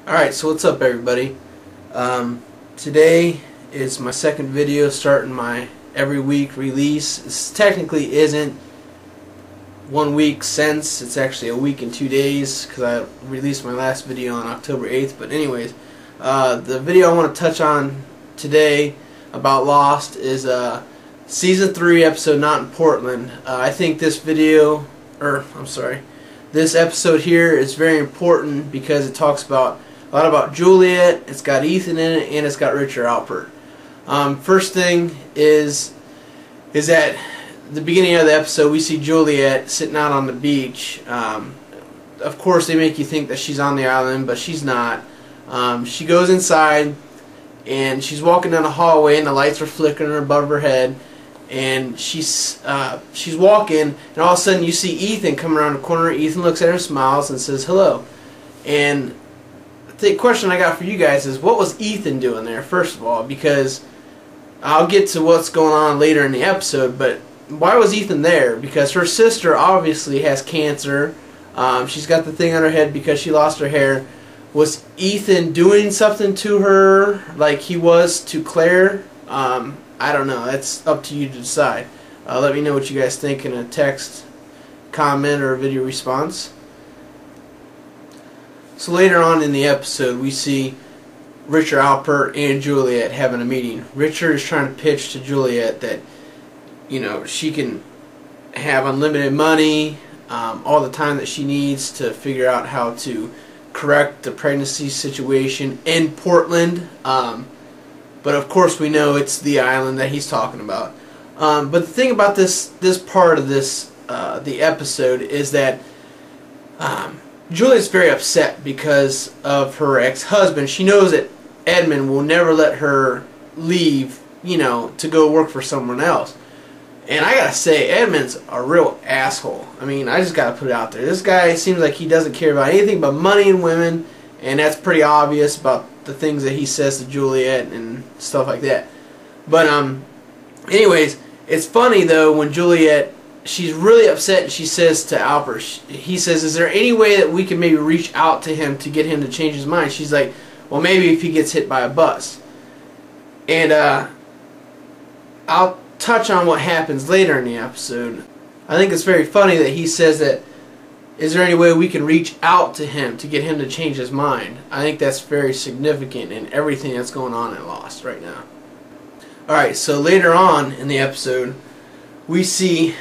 Alright, so what's up everybody? Today is my second video starting my every week release. This technically isn't 1 week since, it's actually a week and 2 days because I released my last video on October 8th. But anyways, the video I want to touch on today about Lost is Season 3 episode Not in Portland. I think this this episode here is very important because it talks about a lot about Juliet, it's got Ethan in it, and it's got Richard Alpert. First thing is at the beginning of the episode we see Juliet sitting out on the beach. Of course they make you think that she's on the island, but she's not. She goes inside and she's walking down the hallway and the lights are flickering above her head, and she's walking, and all of a sudden you see Ethan come around the corner. Ethan looks at her, smiles, and says hello. And the question I got for you guys is, what was Ethan doing there, first of all? Because I'll get to what's going on later in the episode, but why was Ethan there? Because her sister obviously has cancer. She's got the thing on her head because she lost her hair. Was Ethan doing something to her like he was to Claire? I don't know. That's up to you to decide. Let me know what you guys think in a text, comment, or a video response. So later on in the episode, we see Richard Alpert and Juliet having a meeting. Richard is trying to pitch to Juliet that, you know, she can have unlimited money, all the time that she needs to figure out how to correct the pregnancy situation in Portland. But of course we know it's the island that he's talking about. But the thing about this part of the episode is that Juliet's very upset because of her ex-husband. She knows that Edmund will never let her leave, you know, to go work for someone else. And I gotta say, Edmund's a real asshole. I mean, I just gotta put it out there. This guy seems like he doesn't care about anything but money and women, and that's pretty obvious about the things that he says to Juliet and stuff like that. But anyways, it's funny though when Juliet, she's really upset, and she says to Alpert, he says, is there any way that we can maybe reach out to him to get him to change his mind? She's like, well, maybe if he gets hit by a bus. And I'll touch on what happens later in the episode. I think it's very funny that he says that, is there any way we can reach out to him to get him to change his mind? I think that's very significant in everything that's going on in Lost right now. Alright, so later on in the episode, we see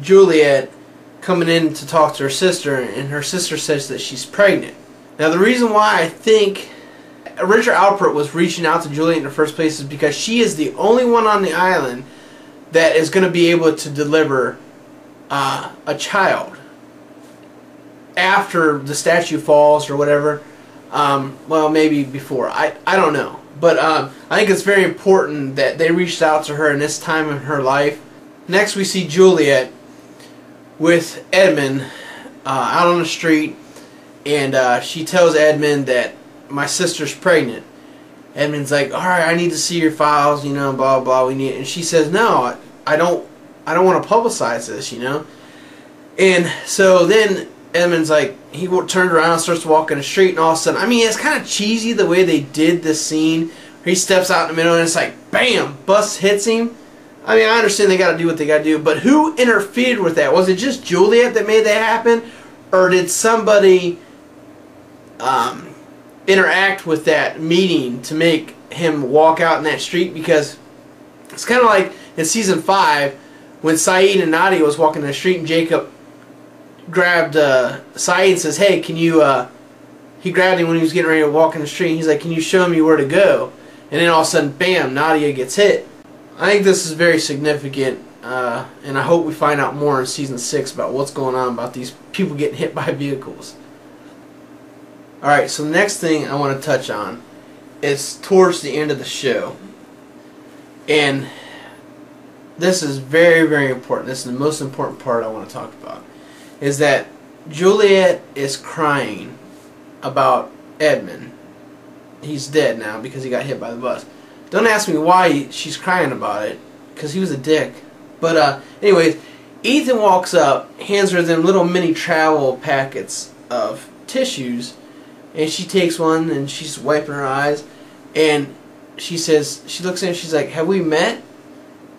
Juliet coming in to talk to her sister, and her sister says that she's pregnant. Now the reason why I think Richard Alpert was reaching out to Juliet in the first place is because she is the only one on the island that is going to be able to deliver a child after the statue falls or whatever. Well, maybe before. I don't know. But I think it's very important that they reached out to her in this time in her life. Next we see Juliet with Edmund out on the street, and she tells Edmund that my sister's pregnant. Edmund's like, alright, I need to see your files, you know, blah blah, we need, and she says, no, I don't want to publicize this, you know. And so then Edmund's like, he turned around, starts walking the street, and all of a sudden, I mean, it's kind of cheesy the way they did this scene. He steps out in the middle and it's like, bam, bus hits him. I mean, I understand they got to do what they got to do, but who interfered with that? Was it just Juliet that made that happen, or did somebody interact with that meeting to make him walk out in that street? Because it's kind of like in season 5 when Saeed and Nadia was walking in the street, and Jacob grabbed Saeed and says, hey, can you he grabbed him when he was getting ready to walk in the street, and he's like, can you show me where to go? And then all of a sudden, bam, Nadia gets hit. I think this is very significant, and I hope we find out more in season 6 about what's going on about these people getting hit by vehicles. Alright, so the next thing I want to touch on is towards the end of the show. And this is very, very important. This is the most important part I want to talk about. Is that Juliet is crying about Edmund. He's dead now because he got hit by the bus. Don't ask me why she's crying about it, because he was a dick. But anyways, Ethan walks up, hands her them little mini travel packets of tissues, And she takes one and she's wiping her eyes, and she says, she looks at him, she's like, "Have we met?"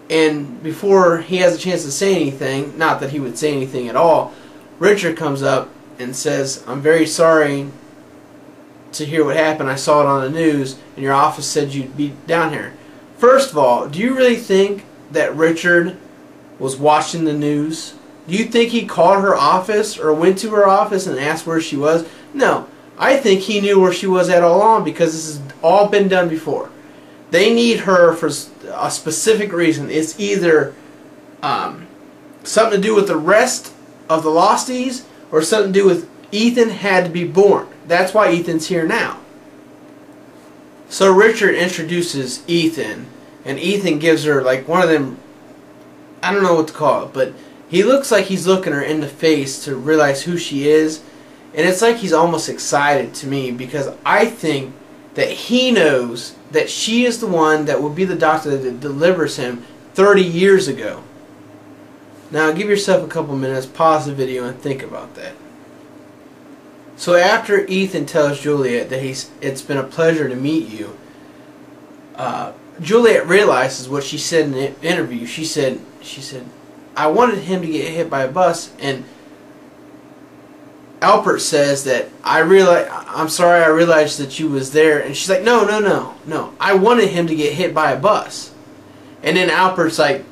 And before he has a chance to say anything, not that he would say anything at all, Richard comes up and says, "I'm very sorry to hear what happened. I saw it on the news, and your office said you'd be down here." First of all, do you really think that Richard was watching the news? Do you think he called her office or went to her office and asked where she was? No. I think he knew where she was at all along, because this has all been done before. They need her for a specific reason. It's either something to do with the rest of the Losties, or something to do with Ethan had to be born. That's why Ethan's here now. So Richard introduces Ethan, and Ethan gives her like one of them, I don't know what to call it, but he looks like he's looking her in the face to realize who she is. And it's like he's almost excited to me, because I think that he knows that she is the one that will be the doctor that delivers him 30 years ago. Now give yourself a couple minutes, pause the video, and think about that. So after Ethan tells Juliet that it's been a pleasure to meet you, Juliet realizes what she said in the interview. She said, "I wanted him to get hit by a bus," and Alpert says that, "I'm sorry, I realized that you was there." And she's like, no, I wanted him to get hit by a bus." And then Alpert's like,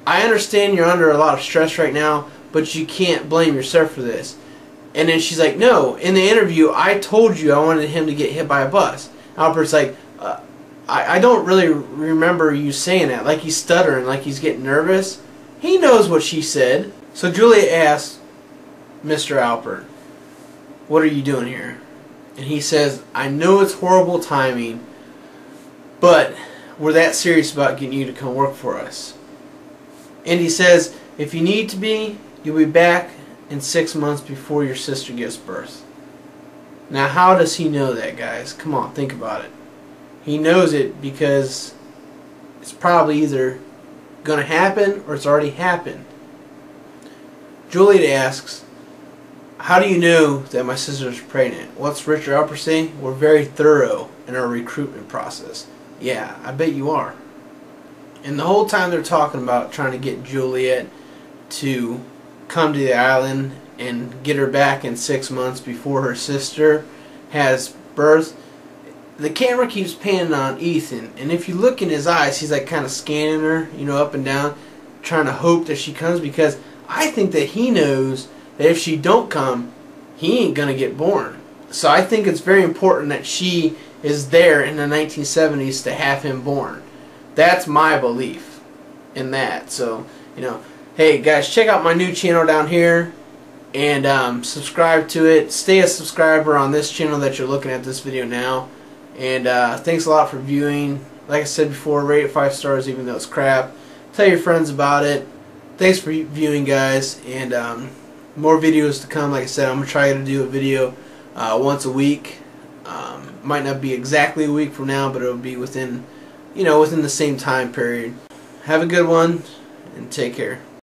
"I understand you're under a lot of stress right now, but you can't blame yourself for this." And then she's like, "No, in the interview I told you I wanted him to get hit by a bus." Alpert's like, I don't really remember you saying that." Like he's stuttering, like he's getting nervous. He knows what she said. So Juliet asks Mr. Alpert, "What are you doing here?" And he says, "I know it's horrible timing, but we're that serious about getting you to come work for us." And he says, "If you need to be, you'll be back in 6 months before your sister gives birth." Now how does he know that, guys? Come on, think about it. He knows it because it's probably either going to happen or it's already happened. Juliet asks, "How do you know that my sister's pregnant?" What's Richard Alpert saying? "We're very thorough in our recruitment process." Yeah, I bet you are. And the whole time they're talking about trying to get Juliet to come to the island and get her back in 6 months before her sister has birth, the camera keeps panning on Ethan, and if you look in his eyes, he's like kind of scanning her, you know, up and down, trying to hope that she comes, because I think that he knows that if she don't come, he ain't gonna get born. So I think it's very important that she is there in the 1970s to have him born. That's my belief in that. So, you know, hey guys, check out my new channel down here and subscribe to it. Stay a subscriber on this channel that you're looking at this video now. And thanks a lot for viewing. Like I said before, rate it 5 stars even though it's crap. Tell your friends about it. Thanks for viewing, guys, and more videos to come. Like I said, I'm going to try to do a video once a week. Might not be exactly a week from now, but it'll be within, you know, within the same time period. Have a good one, and take care.